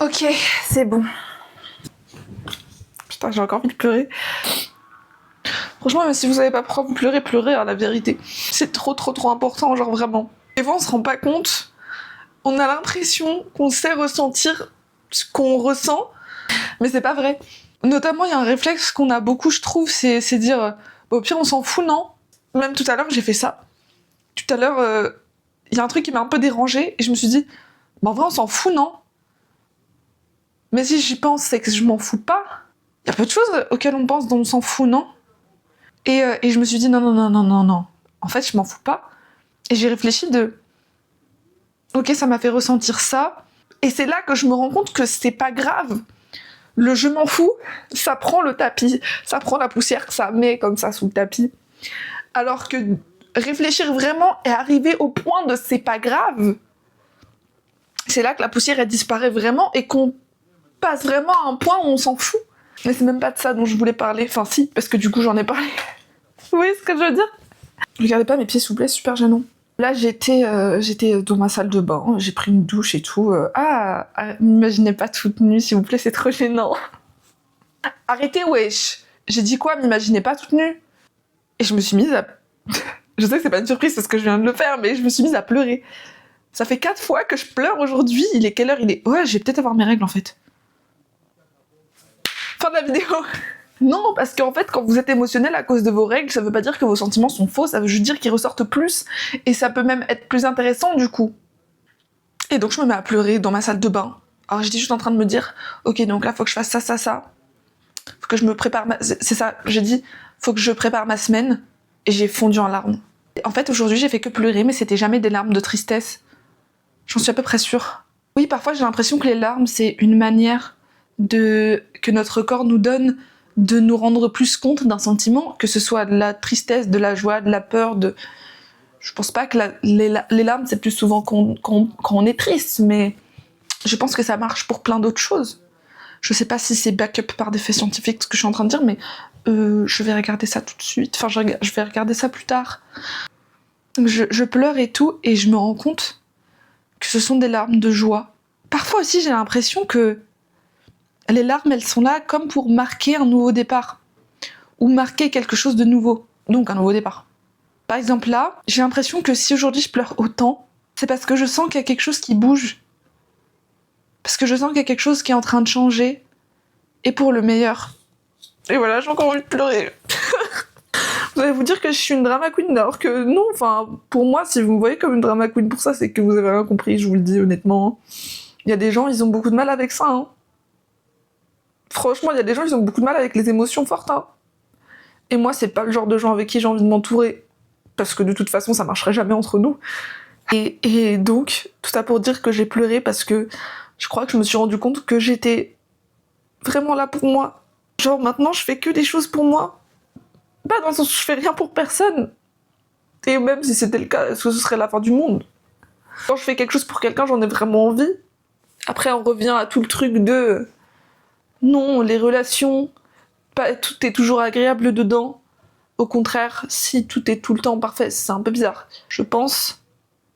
Ok, c'est bon. Putain, j'ai encore envie de pleurer. Franchement, même si vous savez pas pourquoi vous pleurez, pleurez, hein, la vérité. C'est trop important, genre vraiment. Des fois, on se rend pas compte. On a l'impression qu'on sait ressentir ce qu'on ressent, mais c'est pas vrai. Notamment, il y a un réflexe qu'on a beaucoup, je trouve, c'est dire bah, au pire, on s'en fout, non? Même tout à l'heure, j'ai fait ça. Tout à l'heure, il y a un truc qui m'a un peu dérangée et je me suis dit bah, en vrai, on s'en fout, non? Mais si j'y pense, c'est que je m'en fous pas. Il y a peu de choses auxquelles on pense dont on s'en fout, non? Et je me suis dit non. En fait, je m'en fous pas. Et j'ai réfléchi de ok, ça m'a fait ressentir ça. Et c'est là que je me rends compte que c'est pas grave. Le je m'en fous, ça prend le tapis, ça prend la poussière que ça met comme ça sous le tapis. Alors que réfléchir vraiment et arriver au point de c'est pas grave, c'est là que la poussière elle disparaît vraiment et qu'on passe vraiment à un point où on s'en fout. Mais c'est même pas de ça dont je voulais parler. Enfin si, parce que du coup j'en ai parlé. Vous voyez ce que je veux dire? Regardez pas mes pieds s'il vous plaît, c'est super gênant. Là j'étais dans ma salle de bain, j'ai pris une douche et tout. M'imaginez pas toute nue s'il vous plaît, c'est trop gênant. Arrêtez wesh. J'ai dit quoi, m'imaginez pas toute nue? Et je me suis mise à... Je sais que c'est pas une surprise parce que je viens de le faire, mais je me suis mise à pleurer. Ça fait 4 fois que je pleure aujourd'hui. Il est quelle heure? Ouais, je vais peut-être avoir mes règles en fait. Fin de la vidéo. Non, parce qu'en fait, quand vous êtes émotionnel à cause de vos règles, ça veut pas dire que vos sentiments sont faux, ça veut juste dire qu'ils ressortent plus. Et ça peut même être plus intéressant du coup. Et donc je me mets à pleurer dans ma salle de bain. Alors j'étais juste en train de me dire, ok, donc là, faut que je fasse ça. Faut que je me prépare C'est ça, j'ai dit, faut que je prépare ma semaine. Et j'ai fondu en larmes. En fait, aujourd'hui, j'ai fait que pleurer, mais c'était jamais des larmes de tristesse. J'en suis à peu près sûre. Oui, parfois, j'ai l'impression que les larmes, c'est une manière que notre corps nous donne de nous rendre plus compte d'un sentiment, que ce soit de la tristesse, de la joie, de la peur, Je pense pas que les larmes, c'est plus souvent quand on est triste, mais je pense que ça marche pour plein d'autres choses. Je sais pas si c'est back-up par des faits scientifiques ce que je suis en train de dire, mais je vais regarder ça tout de suite. Enfin, je vais regarder ça plus tard. Je pleure et tout, et je me rends compte que ce sont des larmes de joie. Parfois aussi, j'ai l'impression que les larmes, elles sont là comme pour marquer un nouveau départ. Ou marquer quelque chose de nouveau. Donc un nouveau départ. Par exemple là, j'ai l'impression que si aujourd'hui je pleure autant, c'est parce que je sens qu'il y a quelque chose qui bouge. Parce que je sens qu'il y a quelque chose qui est en train de changer. Et pour le meilleur. Et voilà, j'ai encore envie de pleurer. Vous allez vous dire que je suis une drama queen, alors que non, enfin, pour moi, si vous me voyez comme une drama queen pour ça, c'est que vous avez rien compris, je vous le dis honnêtement. Il y a des gens, ils ont beaucoup de mal avec ça, hein. Franchement, il y a des gens, ils ont beaucoup de mal avec les émotions fortes, hein. Et moi, c'est pas le genre de gens avec qui j'ai envie de m'entourer. Parce que de toute façon, ça marcherait jamais entre nous. Et donc, tout ça pour dire que j'ai pleuré parce que je crois que je me suis rendu compte que j'étais vraiment là pour moi. Genre, maintenant, je fais que des choses pour moi. Pas dans le sens où je fais rien pour personne. Et même si c'était le cas, est-ce que ce serait la fin du monde? Quand je fais quelque chose pour quelqu'un, j'en ai vraiment envie. Après, on revient à tout le truc de... Non, les relations, pas tout est toujours agréable dedans. Au contraire, si tout est tout le temps parfait, c'est un peu bizarre, je pense.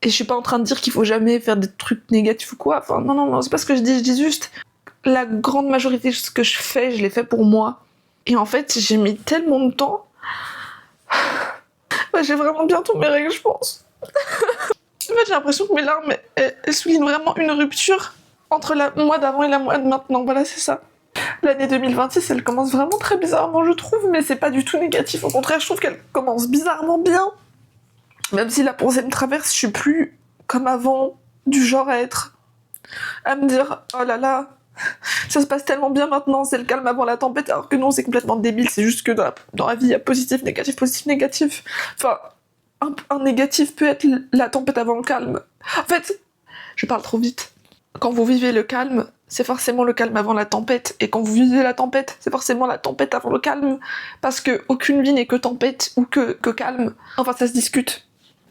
Et je suis pas en train de dire qu'il faut jamais faire des trucs négatifs ou quoi. Enfin, non, c'est pas ce que je dis juste... La grande majorité de ce que je fais, je l'ai fait pour moi. Et en fait, j'ai mis tellement de temps... Bah, j'ai vraiment bientôt mes règles, je pense. En fait, j'ai l'impression que mes larmes, elles soulignent vraiment une rupture entre la moi d'avant et la moi de maintenant. Voilà, c'est ça. L'année 2026, elle commence vraiment très bizarrement, je trouve, mais c'est pas du tout négatif. Au contraire, je trouve qu'elle commence bizarrement bien. Même si la pensée me traverse, je suis plus comme avant, du genre à me dire oh là là, ça se passe tellement bien maintenant, c'est le calme avant la tempête, alors que non, c'est complètement débile, c'est juste que dans la vie, il y a positif, négatif. Enfin, un négatif peut être la tempête avant le calme. En fait, je parle trop vite. Quand vous vivez le calme, c'est forcément le calme avant la tempête, et quand vous vivez la tempête, c'est forcément la tempête avant le calme, parce que aucune vie n'est que tempête ou que calme. Enfin, ça se discute.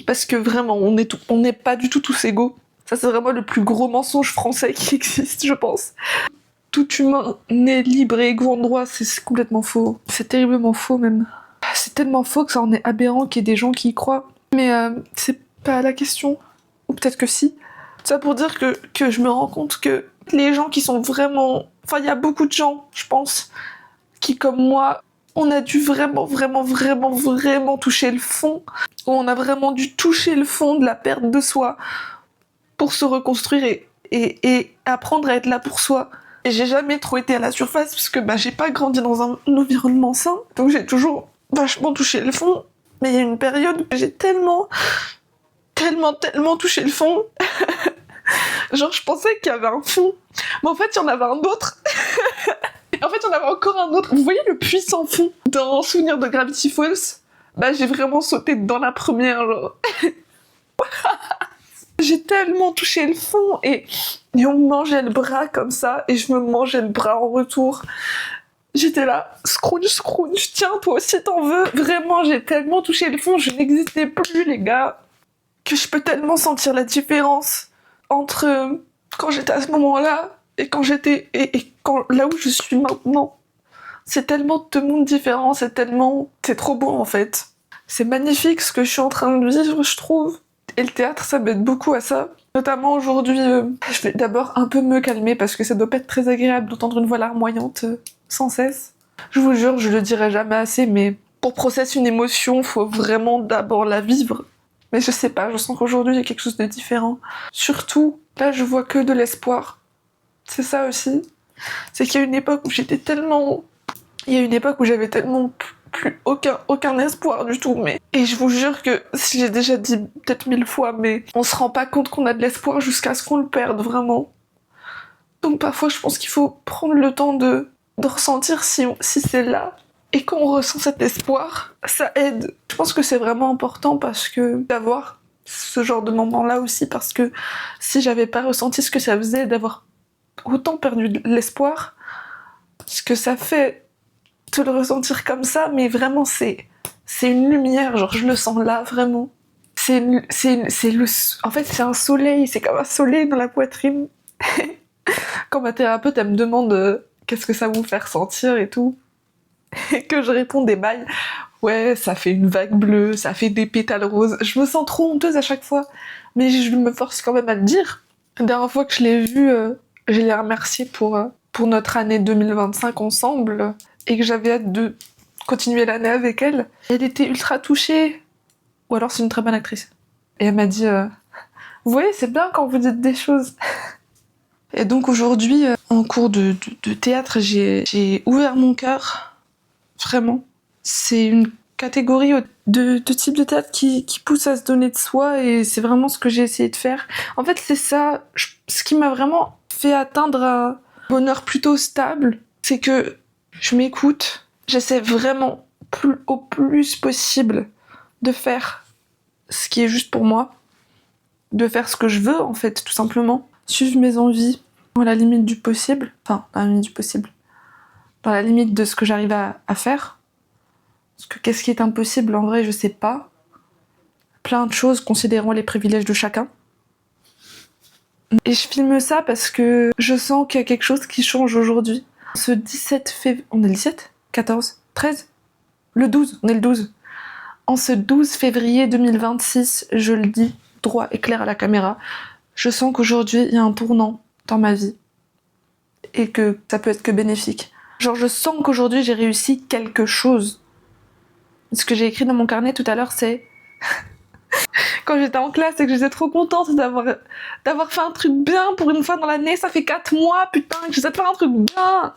Parce que vraiment, on n'est pas du tout tous égaux. Ça, c'est vraiment le plus gros mensonge français qui existe, je pense. Tout humain n'est libre et égaux en droit, c'est complètement faux. C'est terriblement faux, même. C'est tellement faux que ça en est aberrant qu'il y ait des gens qui y croient. Mais c'est pas la question. Ou peut-être que si. Ça pour dire que je me rends compte que Les gens qui sont vraiment... Enfin, il y a beaucoup de gens, je pense, qui, comme moi, on a dû vraiment toucher le fond. Où on a vraiment dû toucher le fond de la perte de soi pour se reconstruire et apprendre à être là pour soi. Et j'ai jamais trop été à la surface parce que j'ai pas grandi dans un environnement sain. Donc j'ai toujours vachement touché le fond. Mais il y a une période où j'ai tellement touché le fond. Genre, je pensais qu'il y avait un fond. Mais en fait, il y en avait un autre. En fait, il y en avait encore un autre. Vous voyez le puissant fond dans Souvenir de Gravity Falls? J'ai vraiment sauté dans la première, genre. J'ai tellement touché le fond et on me mangeait le bras comme ça et je me mangeais le bras en retour. J'étais là, Scrooge, tiens, toi aussi t'en veux. Vraiment, j'ai tellement touché le fond, je n'existais plus, les gars, que je peux tellement sentir la différence entre quand j'étais à ce moment-là et quand j'étais et quand là où je suis maintenant. C'est tellement deux mondes différents, c'est trop beau en fait. C'est magnifique ce que je suis en train de vivre, je trouve. Et le théâtre, ça m'aide beaucoup à ça. Notamment aujourd'hui, je vais d'abord un peu me calmer parce que ça doit pas être très agréable d'entendre une voix larmoyante sans cesse. Je vous jure, je le dirai jamais assez, mais pour processer une émotion, faut vraiment d'abord la vivre. Mais je sais pas, je sens qu'aujourd'hui il y a quelque chose de différent. Surtout, là je vois que de l'espoir. C'est ça aussi. C'est qu'il y a une époque où j'étais tellement... Il y a une époque où j'avais tellement plus aucun espoir du tout, mais... Et je vous jure que, si j'ai déjà dit peut-être 1000 fois, mais on se rend pas compte qu'on a de l'espoir jusqu'à ce qu'on le perde, vraiment. Donc parfois je pense qu'il faut prendre le temps de ressentir si c'est là. Et quand on ressent cet espoir, ça aide. Je pense que c'est vraiment important parce que d'avoir ce genre de moment-là aussi, parce que si j'avais pas ressenti ce que ça faisait d'avoir autant perdu de l'espoir, ce que ça fait de le ressentir comme ça, mais vraiment c'est une lumière, genre je le sens là vraiment. En fait c'est un soleil, c'est comme un soleil dans la poitrine. Quand ma thérapeute elle me demande qu'est-ce que ça vous fait ressentir et tout, et que je réponds des bails, ouais ça fait une vague bleue, ça fait des pétales roses, je me sens trop honteuse à chaque fois, mais je me force quand même à le dire. La dernière fois que je l'ai vue, je l'ai remerciée pour notre année 2025 ensemble, et que j'avais hâte de continuer l'année avec elle. Elle était ultra touchée, ou alors c'est une très bonne actrice. Et elle m'a dit, vous voyez c'est bien quand vous dites des choses. Et donc aujourd'hui, en cours de théâtre, j'ai ouvert mon cœur, vraiment. C'est une catégorie de type de théâtre qui pousse à se donner de soi, et c'est vraiment ce que j'ai essayé de faire. En fait, c'est ça, ce qui m'a vraiment fait atteindre un bonheur plutôt stable, c'est que je m'écoute, j'essaie vraiment au plus possible de faire ce qui est juste pour moi, de faire ce que je veux en fait, tout simplement. Suivre mes envies à la limite du possible, enfin, à la limite du possible, dans la limite de ce que j'arrive à faire. Parce que qu'est-ce qui est impossible, en vrai, je sais pas. Plein de choses, considérant les privilèges de chacun. Et je filme ça parce que je sens qu'il y a quelque chose qui change aujourd'hui. Ce 17 février... On est le 17 14 13 Le 12, on est le 12. En ce 12 février 2026, je le dis droit et clair à la caméra, je sens qu'aujourd'hui, il y a un tournant dans ma vie. Et que ça peut être que bénéfique. Genre, je sens qu'aujourd'hui, j'ai réussi quelque chose. Ce que j'ai écrit dans mon carnet tout à l'heure, c'est... Quand j'étais en classe et que j'étais trop contente d'avoir fait un truc bien pour une fois dans l'année, ça fait 4 mois, putain, que j'essaie de faire un truc bien.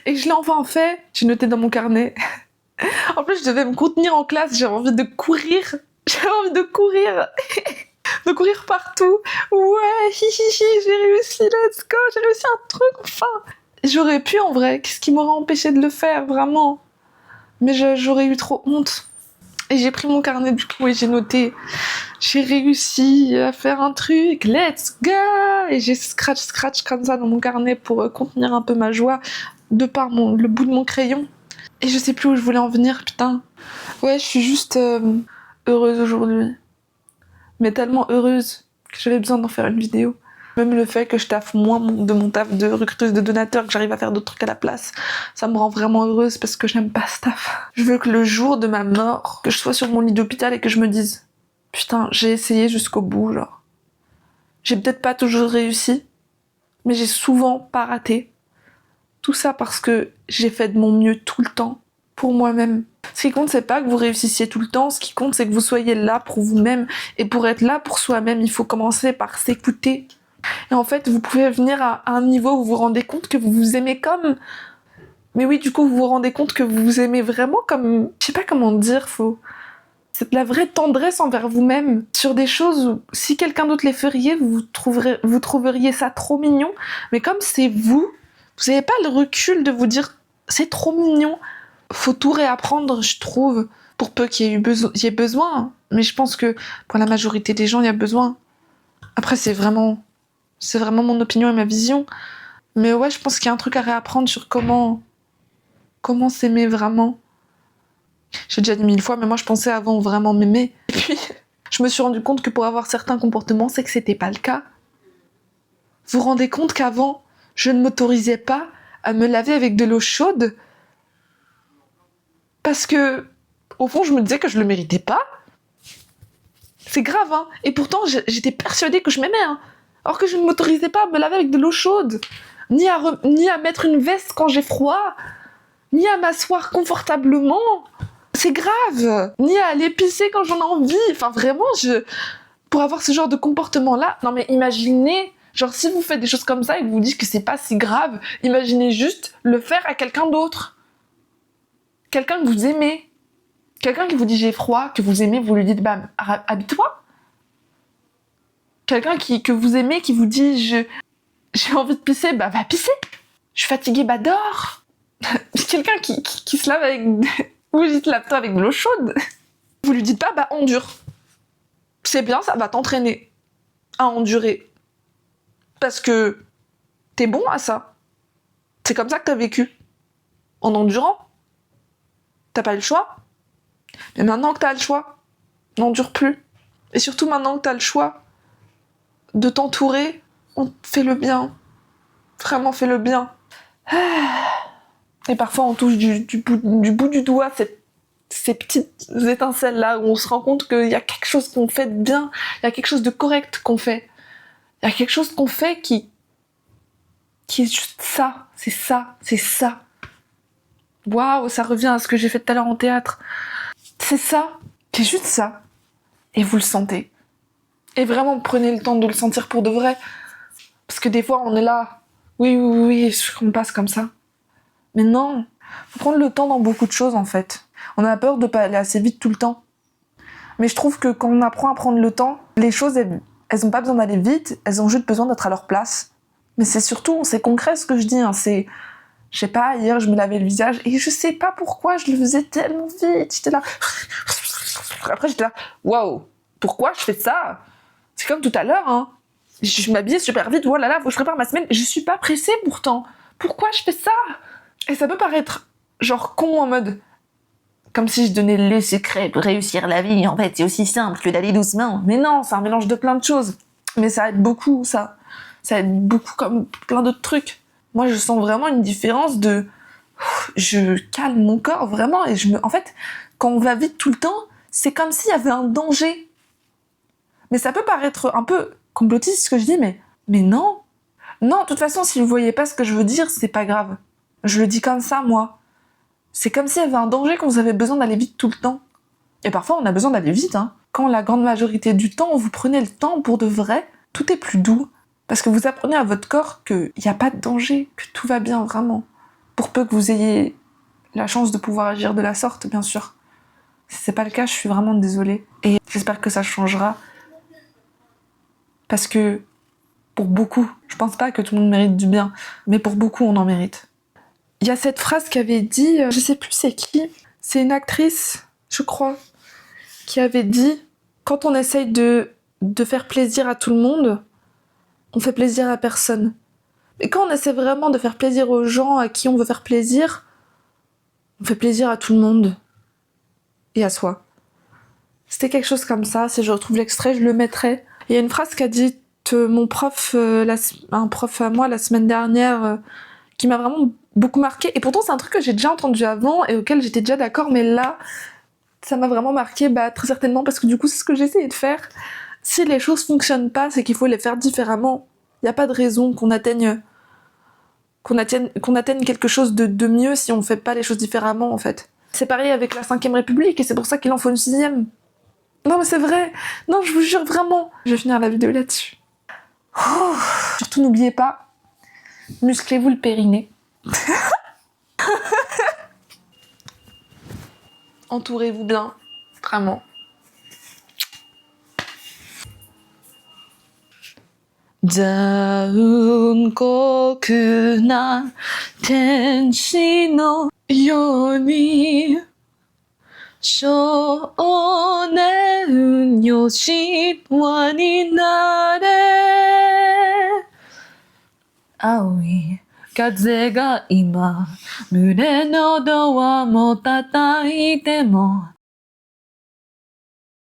Et que je l'ai enfin fait. J'ai noté dans mon carnet. En plus, je devais me contenir en classe, j'avais envie de courir. J'avais envie de courir. De courir partout. Ouais, j'ai réussi, let's go, j'ai réussi un truc, enfin. J'aurais pu en vrai, qu'est-ce qui m'aurait empêché de le faire, vraiment. Mais j'aurais eu trop honte. Et j'ai pris mon carnet du coup et j'ai noté, j'ai réussi à faire un truc, let's go. Et j'ai scratch comme ça dans mon carnet pour contenir un peu ma joie de par le bout de mon crayon. Et je sais plus où je voulais en venir, putain. Ouais, je suis juste heureuse aujourd'hui. Mais tellement heureuse que j'avais besoin d'en faire une vidéo. Même le fait que je taffe moins de mon taf de recruteuse de donateurs, que j'arrive à faire d'autres trucs à la place, ça me rend vraiment heureuse parce que j'aime pas ce taf. Je veux que le jour de ma mort, que je sois sur mon lit d'hôpital et que je me dise putain, j'ai essayé jusqu'au bout, genre. J'ai peut-être pas toujours réussi, mais j'ai souvent pas raté. Tout ça parce que j'ai fait de mon mieux tout le temps pour moi-même. Ce qui compte, c'est pas que vous réussissiez tout le temps, ce qui compte, c'est que vous soyez là pour vous-même. Et pour être là pour soi-même, il faut commencer par s'écouter. Et en fait, vous pouvez venir à un niveau où vous vous rendez compte que vous vous aimez comme... Mais oui, du coup, vous vous rendez compte que vous vous aimez vraiment comme... Je sais pas comment dire, c'est de la vraie tendresse envers vous-même. Sur des choses où, si quelqu'un d'autre les ferait, vous trouveriez ça trop mignon. Mais comme c'est vous n'avez pas le recul de vous dire c'est trop mignon. Faut tout réapprendre, je trouve, pour peu qu'il y ait besoin. Mais je pense que pour la majorité des gens, il y a besoin. Après, c'est vraiment mon opinion et ma vision. Mais ouais, je pense qu'il y a un truc à réapprendre sur comment s'aimer vraiment. J'ai déjà dit 1000 fois, mais moi je pensais avant vraiment m'aimer. Et puis, je me suis rendu compte que pour avoir certains comportements, c'est que c'était pas le cas. Vous vous rendez compte qu'avant, je ne m'autorisais pas à me laver avec de l'eau chaude parce que, au fond, je me disais que je le méritais pas. C'est grave, hein. Et pourtant, j'étais persuadée que je m'aimais, hein. Alors que je ne m'autorisais pas à me laver avec de l'eau chaude, ni à mettre une veste quand j'ai froid, ni à m'asseoir confortablement. C'est grave. Ni à aller pisser quand j'en ai envie. Enfin, vraiment, pour avoir ce genre de comportement-là... Non, mais imaginez... Genre, si vous faites des choses comme ça et que vous dites que c'est pas si grave, imaginez juste le faire à quelqu'un d'autre. Quelqu'un que vous aimez. Quelqu'un qui vous dit j'ai froid, que vous aimez, vous lui dites bah, habille-toi. Quelqu'un que vous aimez, qui vous dit j'ai envie de pisser, bah va pisser. Je suis fatiguée, bah dors. Quelqu'un qui se lave avec... Vous lui dites lave-toi avec de l'eau chaude. Vous lui dites pas bah endure. C'est bien, ça va t'entraîner à endurer. Parce que t'es bon à ça. C'est comme ça que t'as vécu. En endurant. T'as pas le choix. Mais maintenant que t'as le choix, n'endure plus. Et surtout maintenant que t'as le choix de t'entourer, on fait le bien. Vraiment fait le bien. Et parfois on touche du bout du doigt ces petites étincelles là où on se rend compte qu'il y a quelque chose qu'on fait de bien, il y a quelque chose de correct qu'on fait. Il y a quelque chose qu'on fait qui est juste ça, c'est ça, c'est ça. Waouh, ça revient à ce que j'ai fait tout à l'heure en théâtre. C'est ça, c'est juste ça. Et vous le sentez. Et vraiment, prenez le temps de le sentir pour de vrai. Parce que des fois, on est là, oui, on passe comme ça. Mais non, faut prendre le temps dans beaucoup de choses en fait. On a peur de pas aller assez vite tout le temps. Mais je trouve que quand on apprend à prendre le temps, les choses, elles ont pas besoin d'aller vite, elles ont juste besoin d'être à leur place. Mais c'est surtout, c'est concret ce que je dis, hein, c'est... Je sais pas, hier je me lavais le visage et je sais pas pourquoi je le faisais tellement vite. J'étais là... Après j'étais là, waouh, pourquoi je fais ça? C'est comme tout à l'heure, hein. Je m'habillais super vite, voilà, là, faut que je prépare ma semaine. Je suis pas pressée pourtant. Pourquoi je fais ça? Et ça peut paraître genre con en mode... Comme si je donnais les secrets pour réussir la vie. En fait, c'est aussi simple que d'aller doucement. Mais non, c'est un mélange de plein de choses. Mais ça aide beaucoup, ça. Ça aide beaucoup comme plein d'autres trucs. Moi, je sens vraiment une différence de... Je calme mon corps, vraiment. Et en fait, quand on va vite tout le temps, c'est comme s'il y avait un danger. Mais ça peut paraître un peu complotiste, ce que je dis, mais non. Non, de toute façon, si vous voyez pas ce que je veux dire, c'est pas grave. Je le dis comme ça, moi. C'est comme s'il y avait un danger qu'on avait besoin d'aller vite tout le temps. Et parfois, on a besoin d'aller vite, hein. Quand la grande majorité du temps, vous prenez le temps pour de vrai, tout est plus doux. Parce que vous apprenez à votre corps qu'il n'y a pas de danger, que tout va bien, vraiment. Pour peu que vous ayez la chance de pouvoir agir de la sorte, bien sûr. Si c'est pas le cas, je suis vraiment désolée. Et j'espère que ça changera. Parce que, pour beaucoup, je pense pas que tout le monde mérite du bien, mais pour beaucoup, on en mérite. Il y a cette phrase qu'avait dit, je sais plus c'est qui, c'est une actrice, je crois, qui avait dit « Quand on essaye de faire plaisir à tout le monde, on fait plaisir à personne. Mais quand on essaie vraiment de faire plaisir aux gens à qui on veut faire plaisir, on fait plaisir à tout le monde. Et à soi. » C'était quelque chose comme ça, si je retrouve l'extrait, je le mettrai. Il y a une phrase qu'a dit mon prof, un prof à moi la semaine dernière, qui m'a vraiment beaucoup marqué. Et pourtant, c'est un truc que j'ai déjà entendu avant et auquel j'étais déjà d'accord, mais là, ça m'a vraiment marqué, très certainement, parce que du coup, c'est ce que j'ai essayé de faire. Si les choses fonctionnent pas, c'est qu'il faut les faire différemment. Il n'y a pas de raison qu'on atteigne quelque chose de mieux si on fait pas les choses différemment, en fait. C'est pareil avec la 5ème République, et c'est pour ça qu'il en faut une 6ème. Non, mais c'est vrai. Non, je vous jure, vraiment. Je vais finir la vidéo là-dessus. Oh. Surtout, n'oubliez pas, musclez-vous le périnée. Entourez-vous bien, vraiment.残酷な天使のように少年よ神話になれ青い風が今胸のドアも叩いても